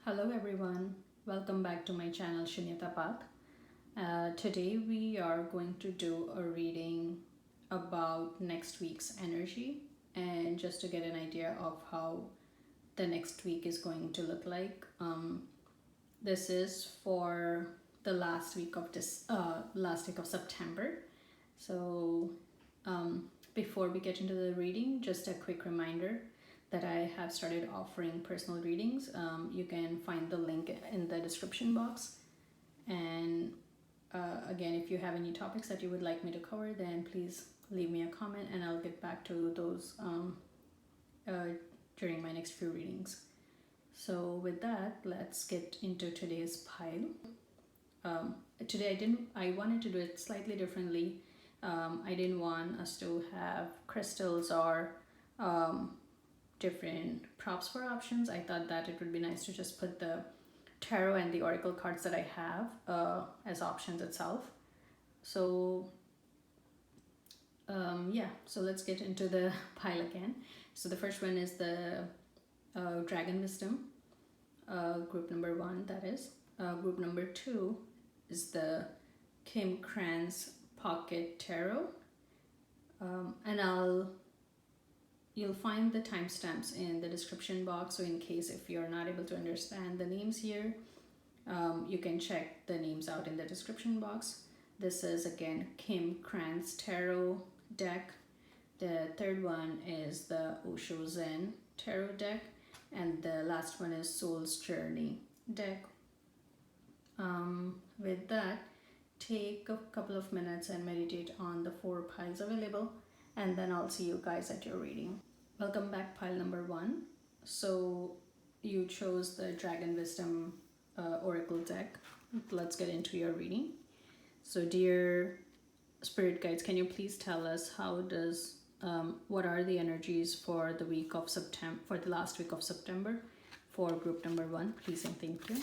Hello everyone, welcome back to my channel Shunyata Path. Today we are going to do a reading about next week's energy and just to get an idea of how the next week is going to look like. This is for the last week of September. So before we get into the reading, just a quick reminder that I have started offering personal readings. You can find the link in the description box. And again, if you have any topics that you would like me to cover, then please leave me a comment and I'll get back to those during my next few readings. So with that, let's get into today's pile. Today I wanted to do it slightly differently. I didn't want us to have crystals or different props for options. I thought that it would be nice to just put the tarot and the oracle cards that I have as options itself. So so let's get into the pile again. So the first one is the Dragon Wisdom, group number 1, that is. Group number 2 is the Krans Pocket Tarot, and you'll find the timestamps in the description box, so in case if you're not able to understand the names here, you can check the names out in the description box. This is again Krans Tarot deck. The third one is the Osho Zen Tarot deck, and the last one is Soul's Journey deck. With that, take a couple of minutes and meditate on the 4 piles available, and then I'll see you guys at your reading. Welcome back, pile number 1. So you chose the Dragon Wisdom Oracle deck. Let's get into your reading. So dear spirit guides, can you please tell us what are the energies for the week of September, for the last week of September for group number 1, please and thank you.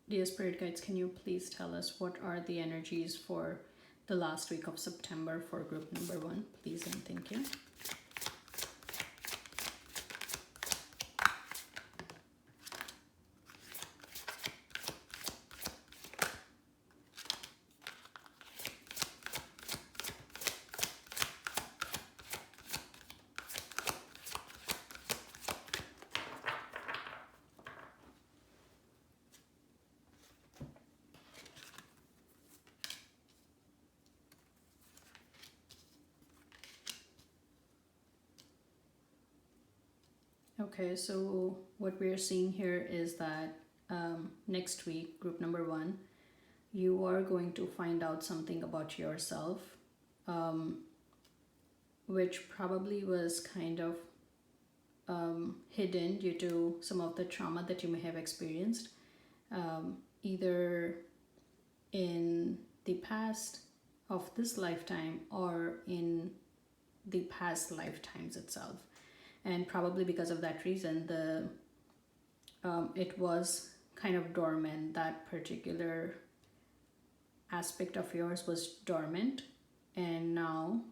Dear spirit guides, can you please tell us what are the energies for the last week of September for group number 1, please and thank you. Okay, so what we're seeing here is that next week, group number 1, you are going to find out something about yourself, which probably was kind of hidden due to some of the trauma that you may have experienced, either in the past of this lifetime or in the past lifetimes itself. And probably because of that reason, it was kind of dormant. That particular aspect of yours was dormant, and now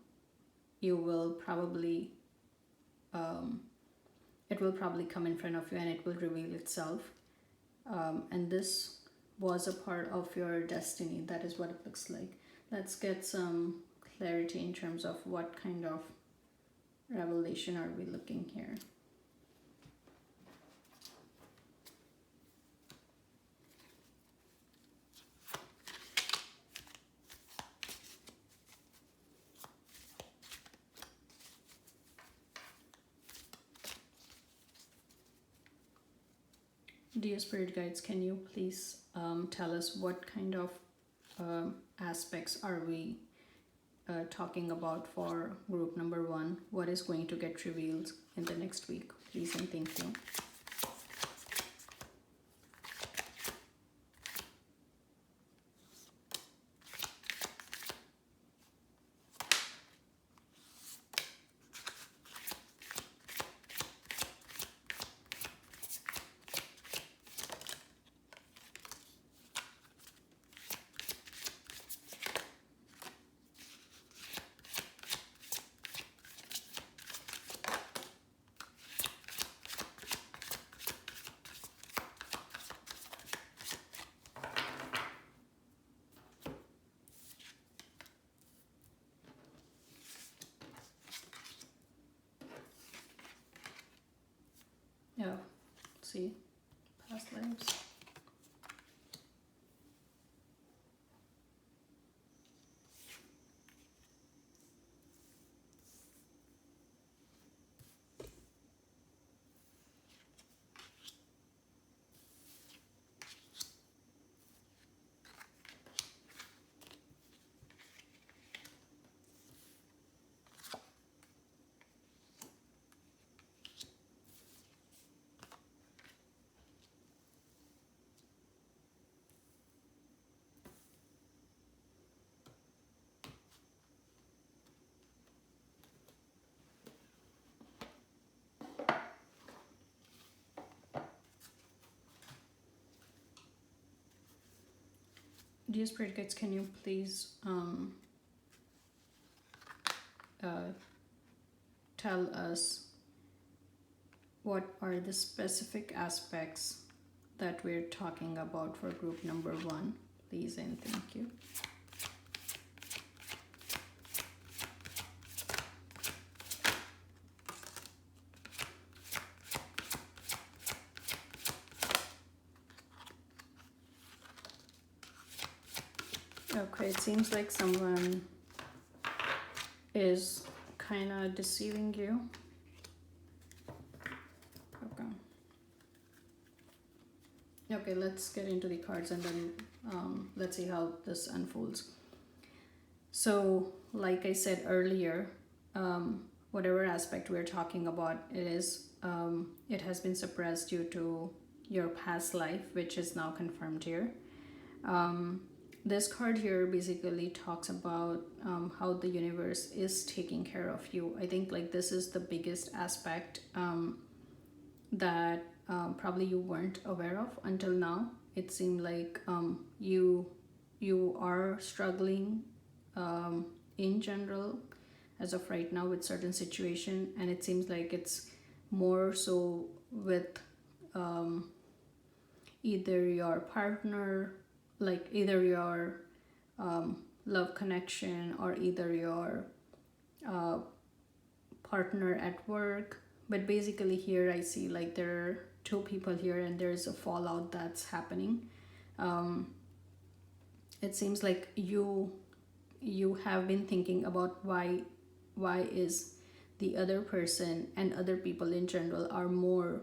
you will probably it will probably come in front of you and it will reveal itself. And this was a part of your destiny. That is what it looks like. Let's get some clarity in terms of what kind of revelation are we looking here. Dear spirit guides, can you please tell us what kind of aspects are we talking about for group number 1? What is going to get revealed in the next week, please and thank you. see past lives. Dear Spirit Guides, can you please tell us what are the specific aspects that we're talking about for group number 1, please and thank you. Okay, it seems like someone is kind of deceiving you. Okay, let's get into the cards and then let's see how this unfolds. So, like I said earlier, whatever aspect we're talking about, it has been suppressed due to your past life, which is now confirmed here. This card here basically talks about how the universe is taking care of you. I think like this is the biggest aspect that probably you weren't aware of until now. It seemed like you are struggling in general as of right now with certain situation, and it seems like it's more so with either your partner, like either your love connection or either your partner at work. But basically here I see like there are 2 people here and there's a fallout that's happening. It seems like you have been thinking about why is the other person and other people in general are more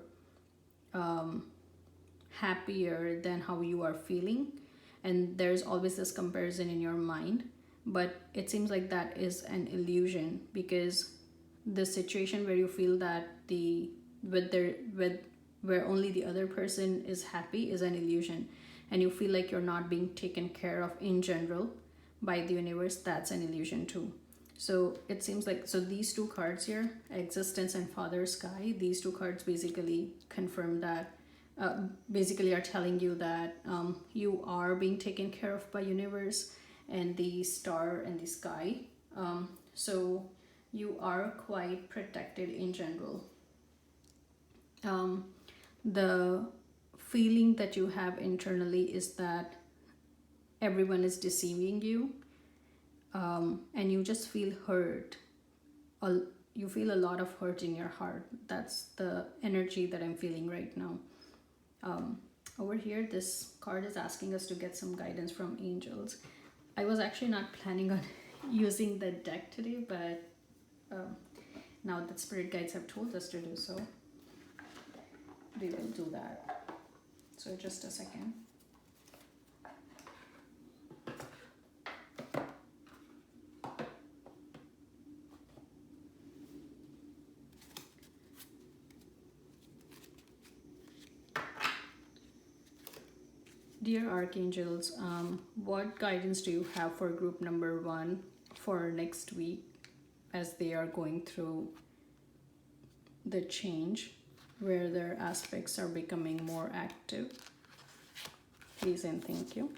happier than how you are feeling, and there's always this comparison in your mind. But it seems like that is an illusion, because the situation where you feel that where only the other person is happy is an illusion, and you feel like you're not being taken care of in general by the universe, that's an illusion too. So it seems like, so these 2 cards here, existence and father sky, these 2 cards basically confirm that, basically are telling you that you are being taken care of by universe and the star and the sky. So you are quite protected in general. The feeling that you have internally is that everyone is deceiving you, and you just feel hurt. You feel a lot of hurt in your heart. That's the energy that I'm feeling right now. Over here, this card is asking us to get some guidance from angels. I was actually not planning on using the deck today, but now that spirit guides have told us to do so, we will do that. So just a second. Dear Archangels, what guidance do you have for group number 1 for next week as they are going through the change where their aspects are becoming more active? Please and thank you.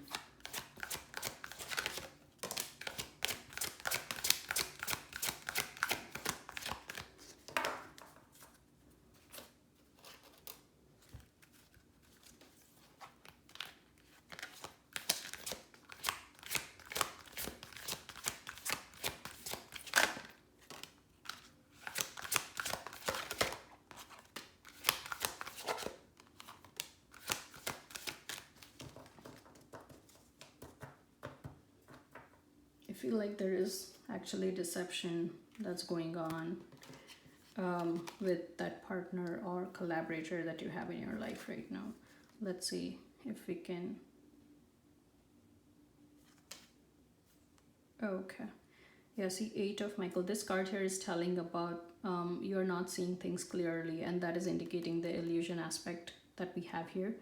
feel like there is actually deception that's going on with that partner or collaborator that you have in your life right now. Let's see if we can. Okay. Yeah, see, Eight of Michael. This card here is telling about you're not seeing things clearly, and that is indicating the illusion aspect that we have here.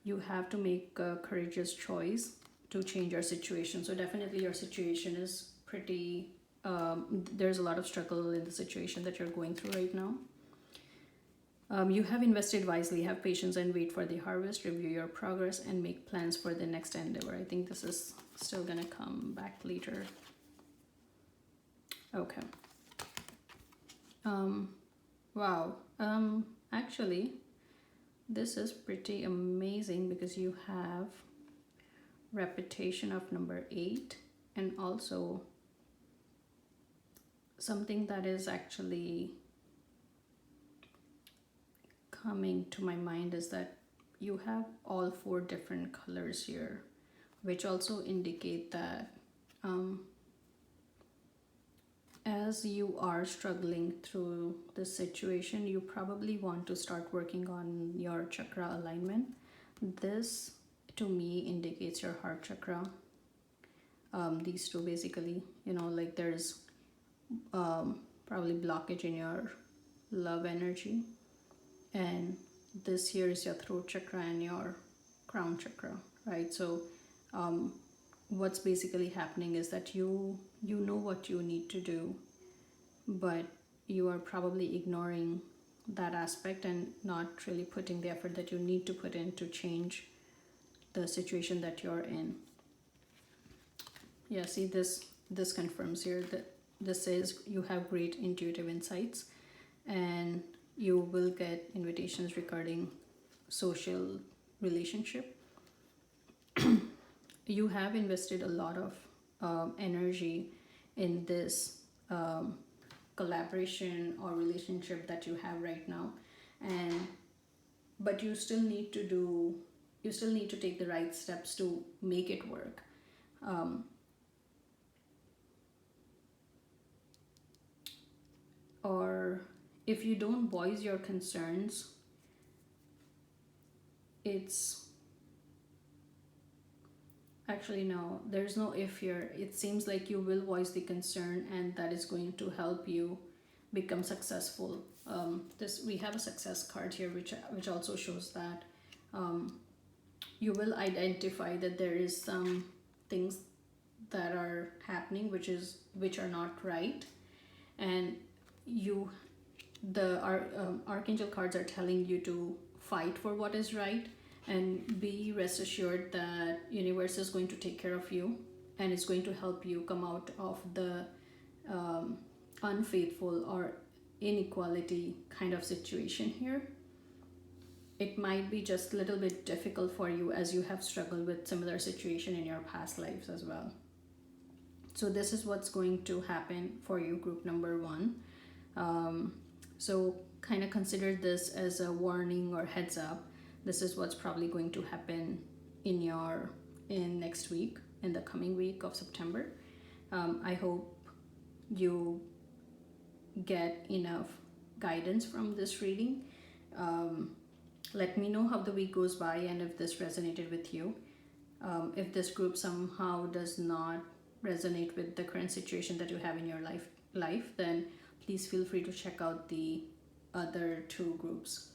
You have to make a courageous choice to change your situation. So definitely your situation is pretty, there's a lot of struggle in the situation that you're going through right now. You have invested wisely, have patience and wait for the harvest, review your progress and make plans for the next endeavor. I think this is still gonna come back later. Okay. Wow. Actually, this is pretty amazing because you have repetition of number 8 and also something that is actually coming to my mind is that you have all 4 different colors here, which also indicate that as you are struggling through this situation, you probably want to start working on your chakra alignment. This to me indicates your heart chakra. These two basically, like there's probably blockage in your love energy, and this here is your throat chakra and your crown chakra, right? So what's basically happening is that you know what you need to do, but you are probably ignoring that aspect and not really putting the effort that you need to put in to change the situation that you're in. Yeah, see, this confirms here that this says you have great intuitive insights and you will get invitations regarding social relationship. You have invested a lot of energy in this collaboration or relationship that you have right now, but you still need to take the right steps to make it work. Or if you don't voice your concerns, it's actually no, there's no if here. It seems like you will voice the concern and that is going to help you become successful. We have a success card here which also shows that you will identify that there is some things that are happening which are not right, and the archangel cards are telling you to fight for what is right and be rest assured that universe is going to take care of you and it's going to help you come out of the unfaithful or inequality kind of situation here. It might be just a little bit difficult for you as you have struggled with similar situation in your past lives as well. So this is what's going to happen for you, group number 1. So kind of consider this as a warning or heads up. This is what's probably going to happen in next week, in the coming week of September. I hope you get enough guidance from this reading. Let me know how the week goes by and if this resonated with you. If this group somehow does not resonate with the current situation that you have in your life, then please feel free to check out the other 2 groups.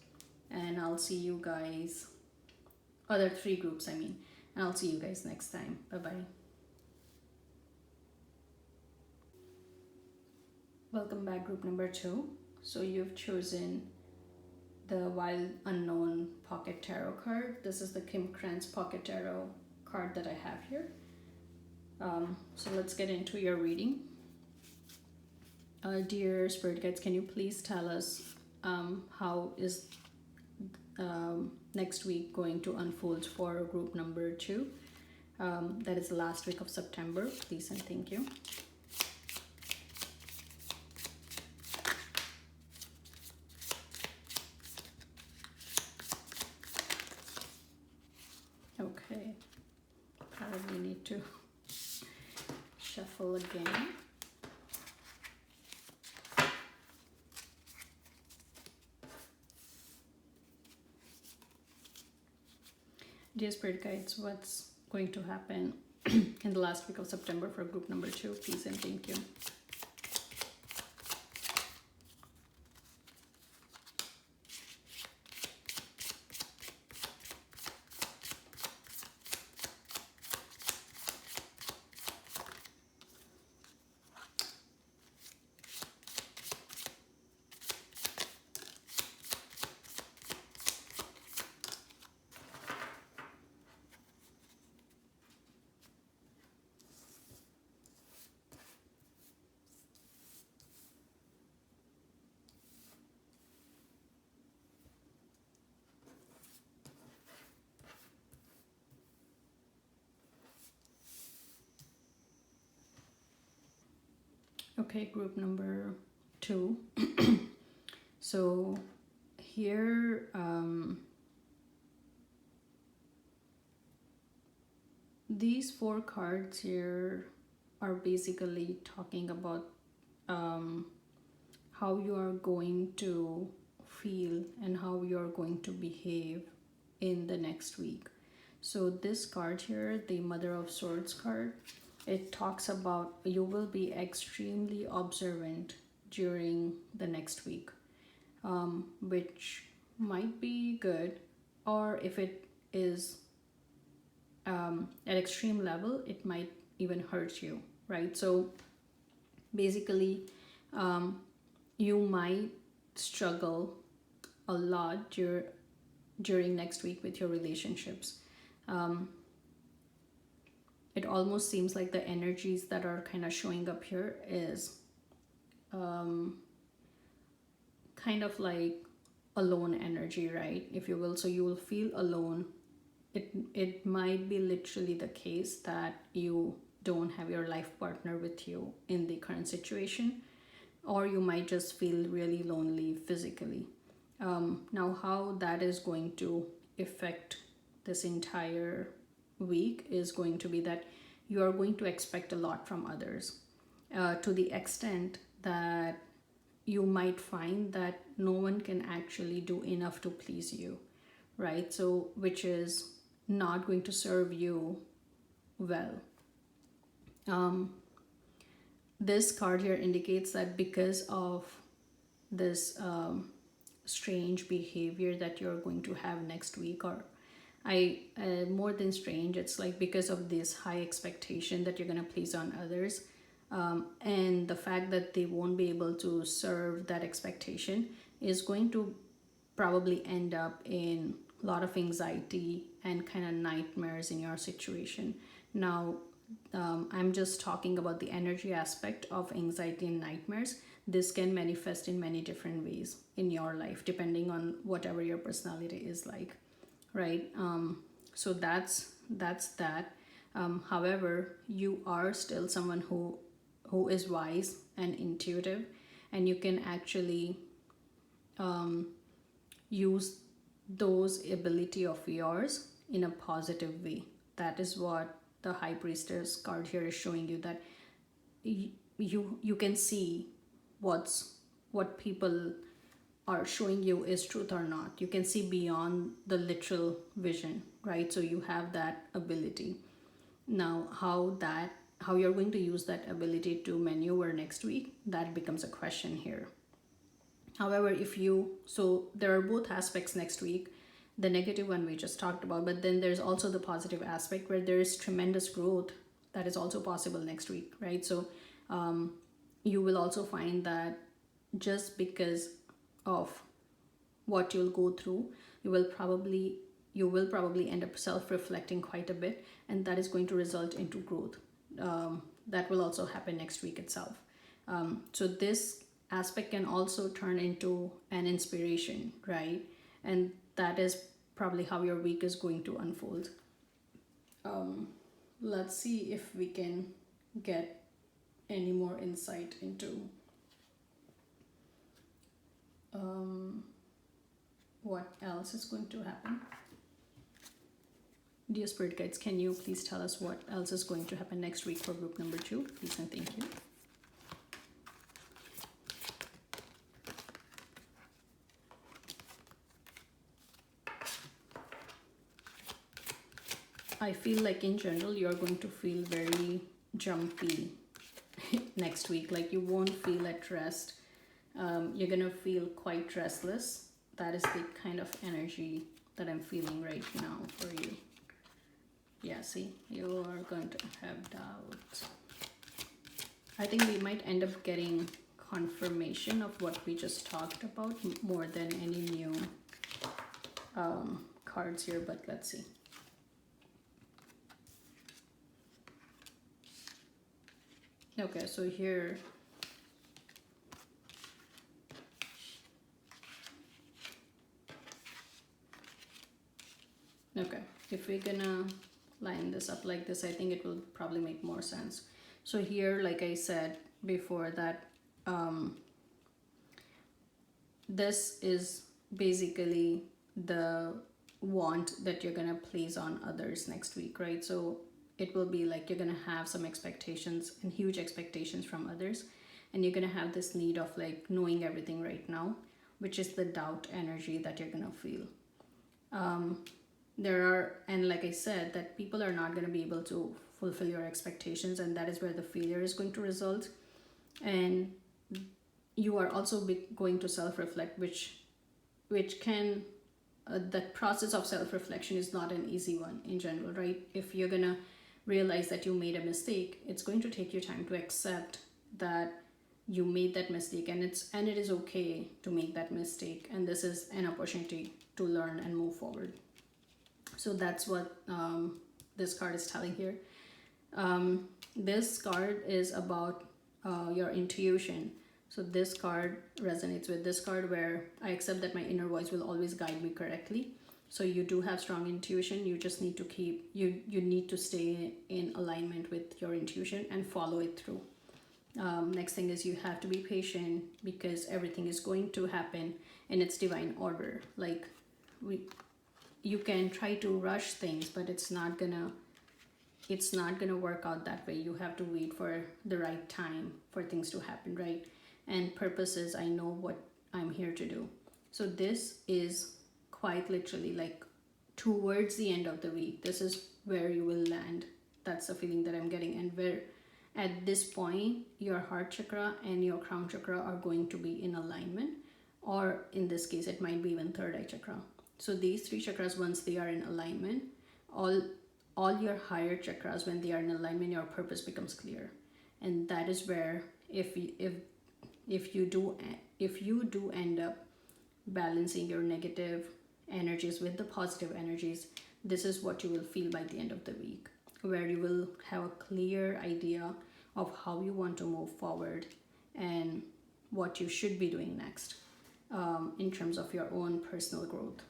And I'll see you guys, other 3 groups I mean, and I'll see you guys next time. Bye-bye. Welcome back, group number 2. So you've chosen the Wild Unknown Pocket Tarot card. This is the Krans Pocket Tarot card that I have here. So let's get into your reading. Dear Spirit Guides, can you please tell us how is next week going to unfold for group number 2? That is the last week of September, please and thank you. Okay, probably need to shuffle again. Dear Spirit Guides, what's going to happen in the last week of September for group number 2? Please and thank you. Okay, group number 2. So here, these 4 cards here are basically talking about how you are going to feel and how you are going to behave in the next week. So this card here, the Mother of Swords card, it talks about you will be extremely observant during the next week, which might be good, or if it is at extreme level, it might even hurt you, right? So basically, you might struggle a lot during next week with your relationships. It almost seems like the energies that are kind of showing up here is kind of like alone energy, right? If you will. So you will feel alone. It might be literally the case that you don't have your life partner with you in the current situation, or you might just feel really lonely physically. Now, how that is going to affect this entire week is going to be that you are going to expect a lot from others, to the extent that you might find that no one can actually do enough to please you, right? So, which is not going to serve you well. This card here indicates that because of this strange behavior that you're going to have next week, or more than strange, it's like because of this high expectation that you're going to please on others, and the fact that they won't be able to serve that expectation is going to probably end up in a lot of anxiety and kind of nightmares in your situation. Now, I'm just talking about the energy aspect of anxiety and nightmares. This can manifest in many different ways in your life, depending on whatever your personality is like, right? So that's that. However, you are still someone who is wise and intuitive, and you can actually use those ability of yours in a positive way. That is what the High Priestess card here is showing you, that you can see what people are showing you is truth or not. You can see beyond the literal vision, right? So you have that ability. Now, how you're going to use that ability to maneuver next week, that becomes a question here. However, so there are both aspects next week. The negative one we just talked about, but then there's also the positive aspect where there is tremendous growth that is also possible next week, right? So you will also find that just because of what you'll go through, you will probably end up self-reflecting quite a bit, and that is going to result into growth. That will also happen next week itself. So this aspect can also turn into an inspiration, right? And that is probably how your week is going to unfold. Let's see if we can get any more insight into what else is going to happen. Dear Spirit Guides, can you please tell us what else is going to happen next week for group number 2? Please and thank you. I feel like in general you're going to feel very jumpy next week. Like you won't feel at rest. You're gonna feel quite restless. That is the kind of energy that I'm feeling right now for you. Yeah, see, you are going to have doubts. I think we might end up getting confirmation of what we just talked about more than any new cards here, but let's see. Okay, so here okay, if we're gonna line this up like this, I think it will probably make more sense. So here, like I said before, that this is basically the want that you're gonna place on others next week, right? So it will be like you're gonna have some expectations and huge expectations from others, and you're gonna have this need of like knowing everything right now, which is the doubt energy that you're gonna feel. And like I said, that people are not going to be able to fulfill your expectations, and that is where the failure is going to result. And you are also going to self-reflect, which can that process of self-reflection is not an easy one in general, right? If you're gonna realize that you made a mistake, it's going to take you time to accept that you made that mistake, and it is okay to make that mistake, and this is an opportunity to learn and move forward. So that's what this card is telling here. This card is about your intuition. So this card resonates with this card, where I accept that my inner voice will always guide me correctly. So you do have strong intuition. You just need to you need to stay in alignment with your intuition and follow it through. Next thing is you have to be patient, because everything is going to happen in its divine order. Like you can try to rush things, but it's not gonna work out that way. You have to wait for the right time for things to happen, right? And purpose is, I know what I'm here to do. So this is quite literally like towards the end of the week, this is where you will land. That's the feeling that I'm getting. And where at this point your heart chakra and your crown chakra are going to be in alignment, or in this case it might be even third eye chakra. So these three chakras, once they are in alignment, all your higher chakras, when they are in alignment, your purpose becomes clear. And that is where if you do end up balancing your negative energies with the positive energies, this is what you will feel by the end of the week, where you will have a clear idea of how you want to move forward and what you should be doing next in terms of your own personal growth.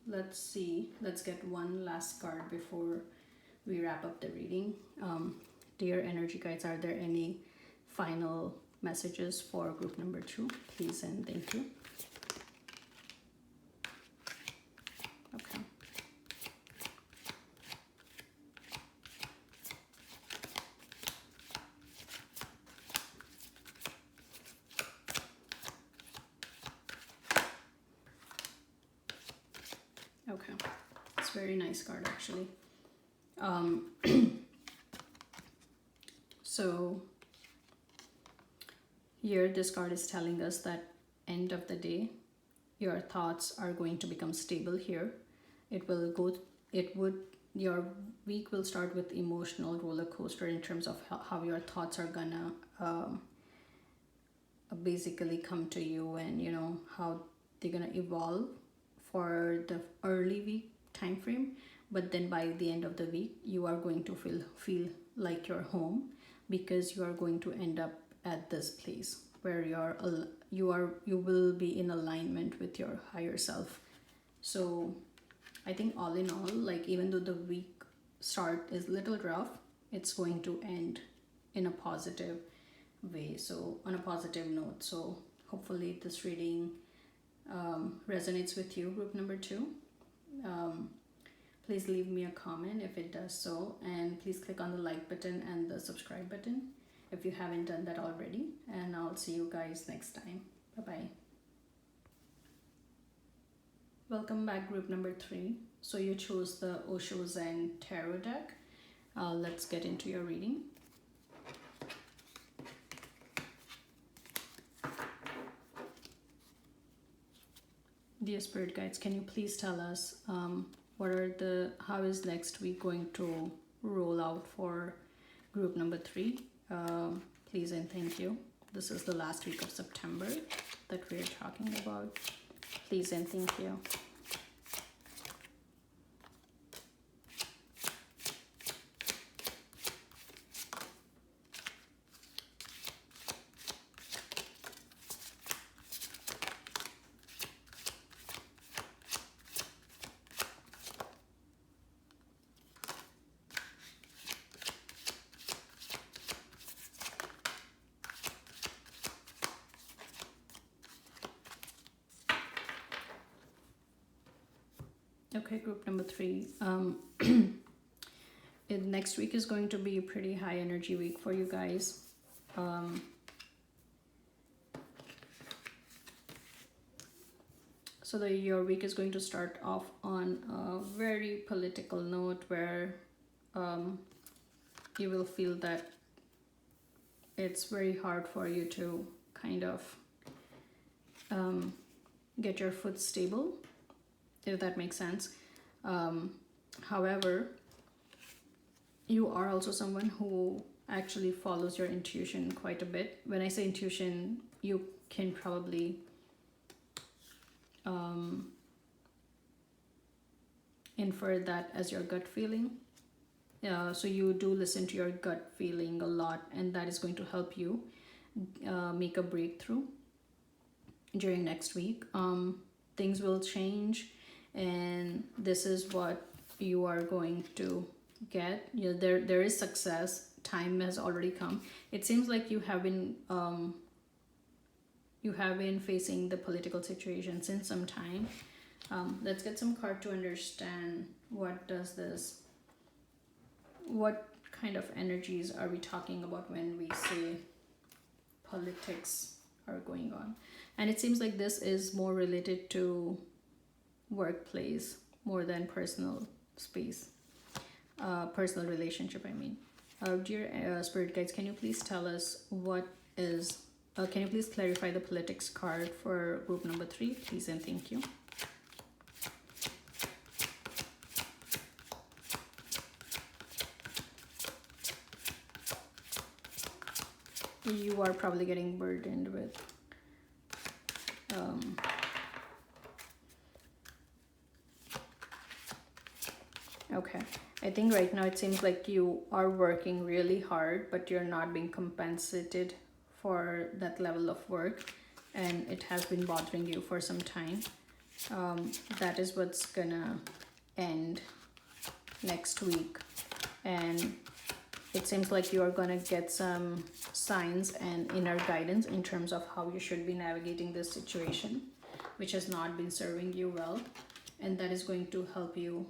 Let's see, let's get one last card before we wrap up the reading. Dear energy guides, are there any final messages for group number 2? Please and thank you. Okay. Okay, it's a very nice card actually. So here this card is telling us that end of the day, your thoughts are going to become stable here. Your week will start with emotional roller coaster in terms of how your thoughts are gonna basically come to you, and you know how they're gonna evolve for the early week time frame. But then by the end of the week, you are going to feel like you're home, because you are going to end up at this place where you will be in alignment with your higher self. So I think all in all, like even though the week start is little rough, it's going to end in a positive way, so on a positive note. So hopefully this reading resonates with you, group number 2. please leave me a comment if it does so, and please click on the like button and the subscribe button if you haven't done that already, and I'll see you guys next time. Bye bye. Welcome back, group number 3. So you chose the Osho Zen Tarot deck. Let's get into your reading. Dear spirit guides, can you please tell us how is next week going to roll out for group number 3? Please and thank you. This is the last week of September that we're talking about. Please and thank you. Okay, group number 3. Next week is going to be a pretty high energy week for you guys. So your week is going to start off on a very political note where you will feel that it's very hard for you to kind of get your foot stable, if that makes sense. However, you are also someone who actually follows your intuition quite a bit. When I say intuition, you can probably infer that as your gut feeling. So you do listen to your gut feeling a lot, and that is going to help you make a breakthrough during next week. Things will change, and this is what you are going to get. There is success. Time has already come. It seems like you have been facing the political situation since some time. Let's get some card to understand what kind of energies are we talking about when we say politics are going on. And it seems like this is more related to workplace more than personal space, personal relationship, I mean. Dear spirit guides, can you please tell us can you please clarify the politics card for group number 3, please and thank you. You are probably getting burdened with okay, I think right now it seems like you are working really hard, but you're not being compensated for that level of work, and it has been bothering you for some time. That is what's gonna end next week, and it seems like you are gonna get some signs and inner guidance in terms of how you should be navigating this situation, which has not been serving you well, and that is going to help you.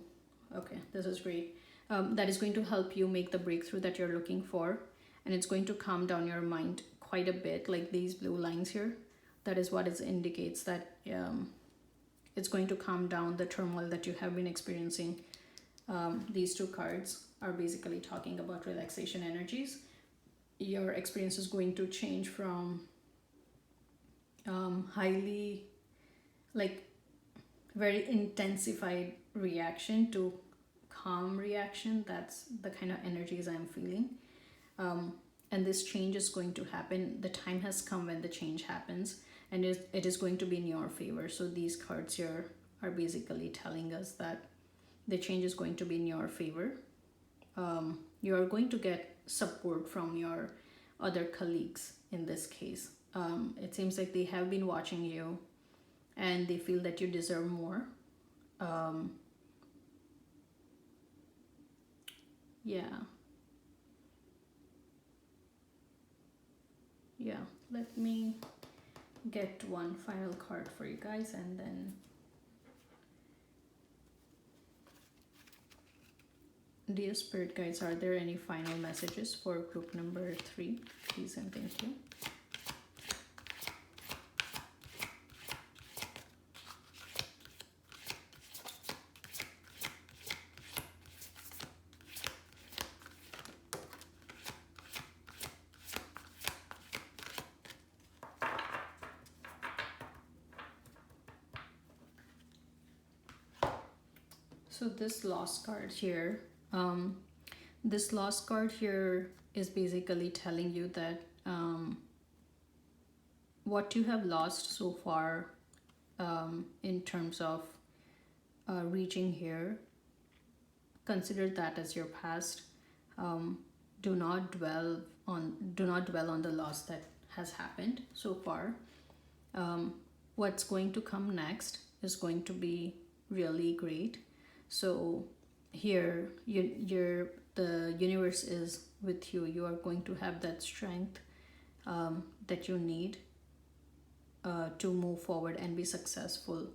Okay, this is great. That is going to help you make the breakthrough that you're looking for, and it's going to calm down your mind quite a bit, like these blue lines here. That is what it indicates, that it's going to calm down the turmoil that you have been experiencing. These two cards are basically talking about relaxation energies. Your experience is going to change from highly, like, very intensified reaction to calm reaction. That's the kind of energies I'm feeling. And this change is going to happen. The time has come when the change happens, and it is going to be in your favor. So these cards here are basically telling us that the change is going to be in your favor. You are going to get support from your other colleagues in this case. It seems like they have been watching you, and they feel that you deserve more. Yeah, let me get one final card for you guys, and then Dear Spirit Guides, are there any final messages for group number 3? Please and thank you. So this lost card here, this lost card here is basically telling you that what you have lost so far in terms of reaching here, consider that as your past. Do not dwell on the loss that has happened so far. What's going to come next is going to be really great. So here the universe is with you. You are going to have that strength that you need to move forward and be successful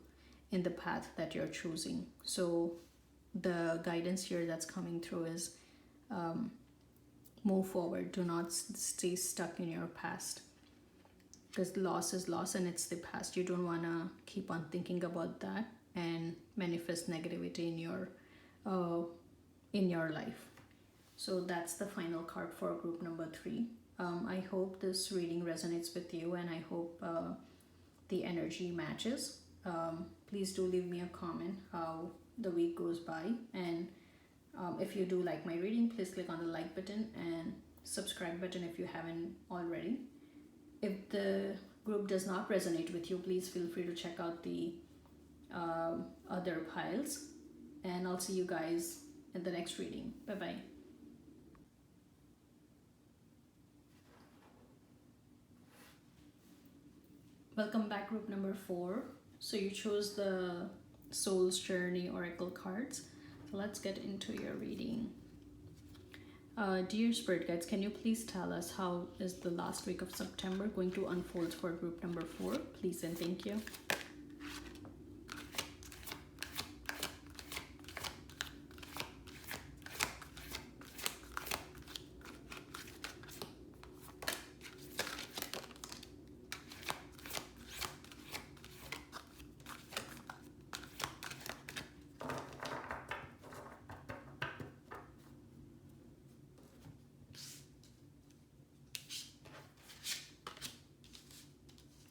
in the path that you're choosing. So the guidance here that's coming through is move forward. Do not stay stuck in your past, because loss is loss and it's the past. You don't want to keep on thinking about that and manifest negativity in your life. So that's the final card for group number 3. I hope this reading resonates with you, and I hope the energy matches. Please do leave me a comment how the week goes by, and if you do like my reading, please click on the like button and subscribe button if you haven't already. If the group does not resonate with you, please feel free to check out the other piles, and I'll see you guys in the next reading. Bye bye. Welcome back, group number 4. So you chose the Soul's Journey Oracle cards. So let's get into your reading. Dear Spirit Guides, can you please tell us how is the last week of September going to unfold for group number 4? Please and thank you.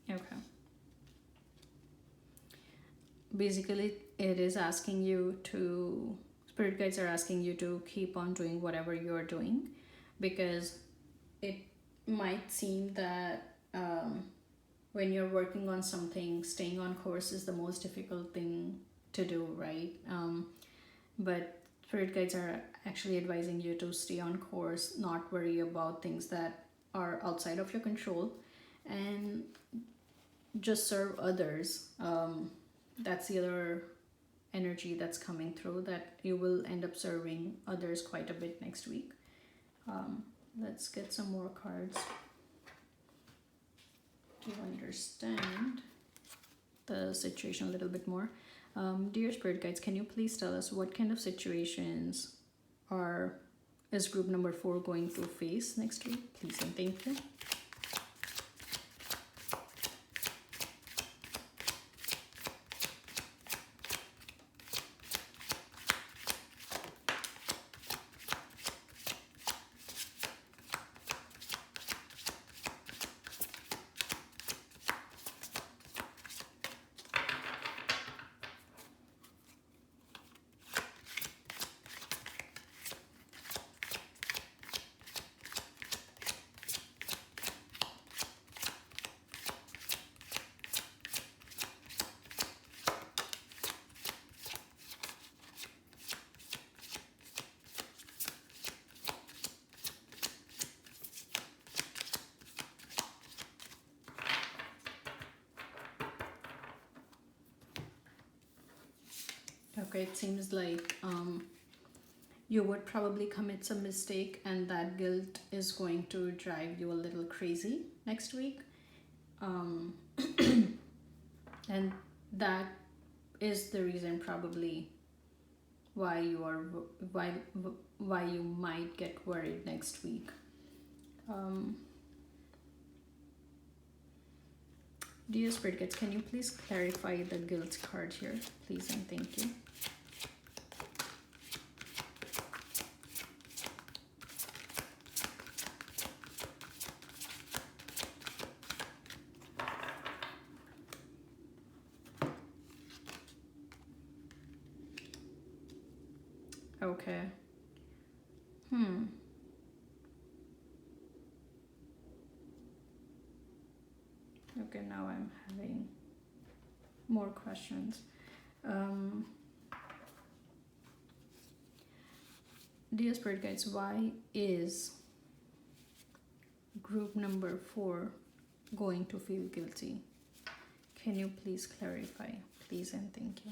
Okay. Basically, it is asking you to, Spirit Guides are asking you to keep on doing whatever you're doing, because it might seem that when you're working on something, staying on course is the most difficult thing to do, right? But Spirit Guides are actually advising you to stay on course, not worry about things that are outside of your control, and just serve others. That's the other energy that's coming through, that you will end up serving others quite a bit next week. Let's get some more cards to understand the situation a little bit more. Dear Spirit Guides, can you please tell us what kind of situations is group number 4 going to face next week? Please and thank you. Okay, it seems like you would probably commit some mistake, and that guilt is going to drive you a little crazy next week. And that is the reason probably why you are why why you might get worried next week. um, Dear Spirit Guides, can you please clarify the guilt card here, please and thank you. Okay. Okay, now I'm having more questions. Um, Dear Spirit Guides, why is group number 4 going to feel guilty? Can you please clarify, please and thank you.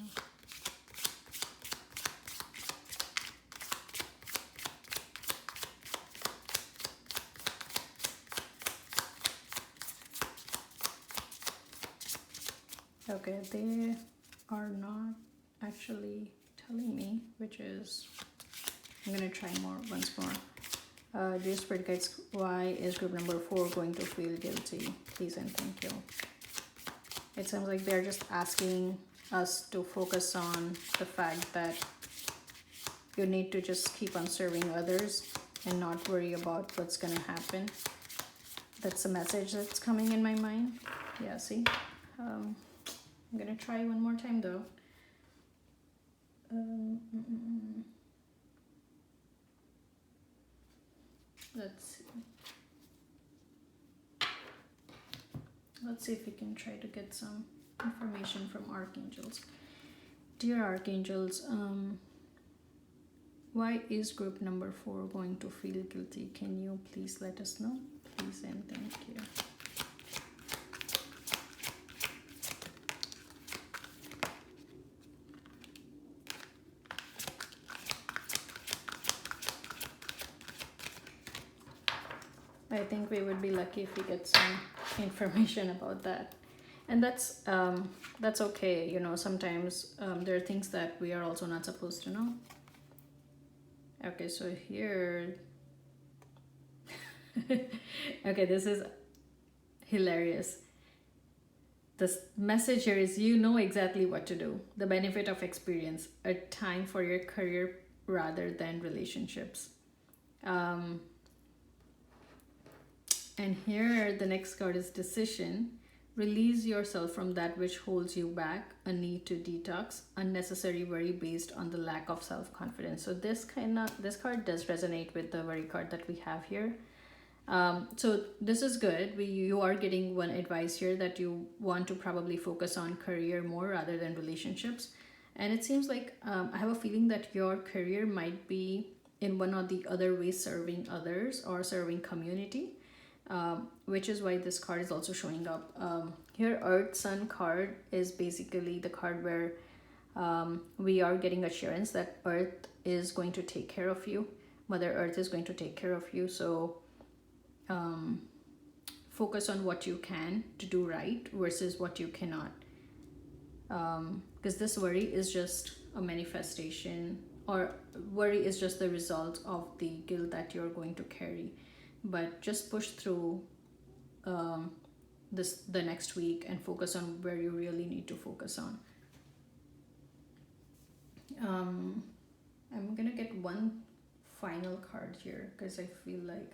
Okay, they are not actually telling me, which is, I'm gonna try once more. Dear Spirit Guides, why is group number 4 going to feel guilty? Please and thank you. It sounds like they're just asking us to focus on the fact that you need to just keep on serving others and not worry about what's gonna happen. That's the message that's coming in my mind. Yeah, see? I'm gonna try one more time though. Let's see if we can try to get some information from archangels. Dear archangels, why is group number 4 going to feel guilty? Can you please let us know? Please and thank you. I think we would be lucky if we get some information about that. And that's okay. You know, sometimes there are things that we are also not supposed to know. Okay, so here... okay, this is hilarious. The message here is, you know exactly what to do. The benefit of experience. A time for your career rather than relationships. And here the next card is decision. Release yourself from that which holds you back, a need to detox, unnecessary worry based on the lack of self-confidence. So this card does resonate with the worry card that we have here. So this is good. You are getting one advice here that you want to probably focus on career more rather than relationships. And it seems like I have a feeling that your career might be in one or the other way serving others or serving community. Which is why this card is also showing up. Here, Earth Sun card is basically the card where we are getting assurance that Earth is going to take care of you. Mother Earth is going to take care of you. So focus on what you can to do right versus what you cannot. Because this worry is just a manifestation, or worry is just the result of the guilt that you're going to carry. But just push through the next week and focus on where you really need to focus on. I'm gonna get one final card here because I feel like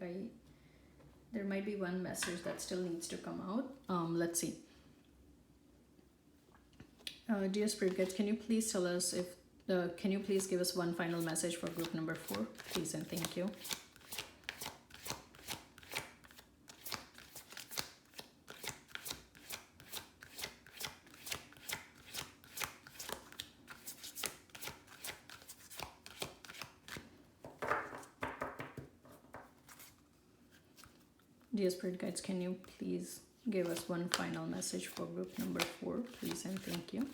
there might be one message that still needs to come out. Let's see. Dear Spirit Guides, can you please tell us can you please give us one final message for group number 4, please and thank you. Dear Spirit Guides, can you please give us one final message for group number 4, please and thank you.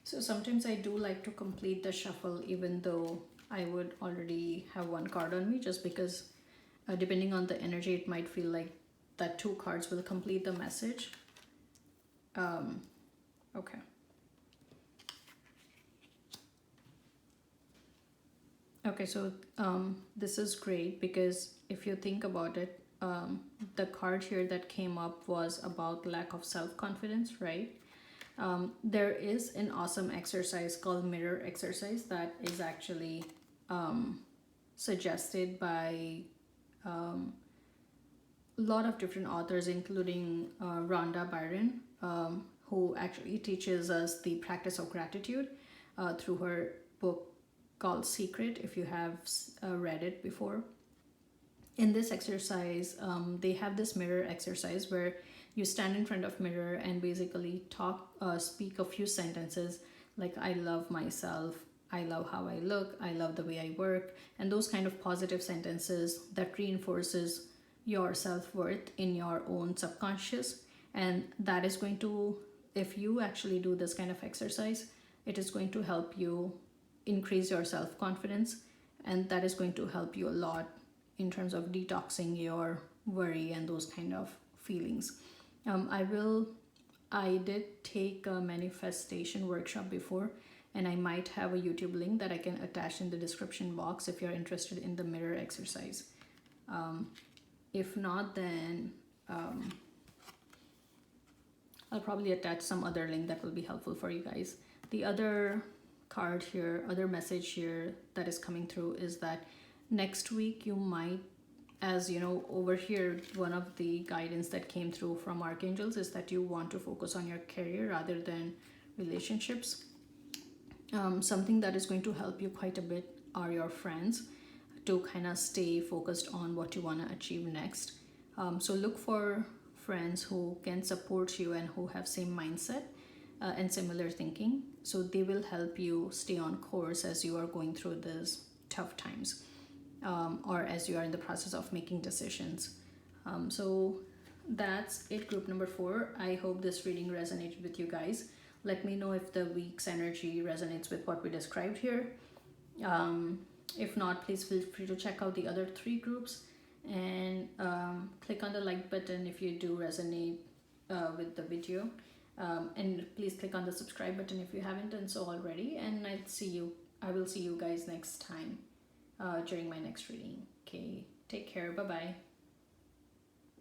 So sometimes I do like to complete the shuffle even though I would already have one card on me, just because depending on the energy, it might feel like that two cards will complete the message. Okay. Okay, so this is great because if you think about it, the card here that came up was about lack of self confidence, right? There is an awesome exercise called mirror exercise that is actually suggested by a lot of different authors, including Rhonda Byron, who actually teaches us the practice of gratitude through her book called Secret, if you have read it before. In this exercise, they have this mirror exercise where you stand in front of mirror and basically speak a few sentences like I love myself, I love how I look, I love the way I work, and those kind of positive sentences that reinforces your self-worth in your own subconscious. And that is going to, if you actually do this kind of exercise, it is going to help you increase your self-confidence, and that is going to help you a lot in terms of detoxing your worry and those kind of feelings. I did take a manifestation workshop before, and I might have a YouTube link that I can attach in the description box if you're interested in the mirror exercise. If not, then I'll probably attach some other link that will be helpful for you guys. The other card here, other message here that is coming through is that next week you might, as you know, over here, one of the guidance that came through from archangels is that you want to focus on your career rather than relationships. Something that is going to help you quite a bit are your friends, to kind of stay focused on what you want to achieve next. So look for friends who can support you and who have same mindset and similar thinking, so they will help you stay on course as you are going through these tough times, or as you are in the process of making decisions. So that's it, group number 4. I hope this reading resonated with you guys. Let me know if the week's energy resonates with what we described here. If not, please feel free to check out the other 3 groups, and click on the like button if you do resonate with the video. And please click on the subscribe button if you haven't done so already. And I will see you guys next time during my next reading. Okay, take care. Bye bye.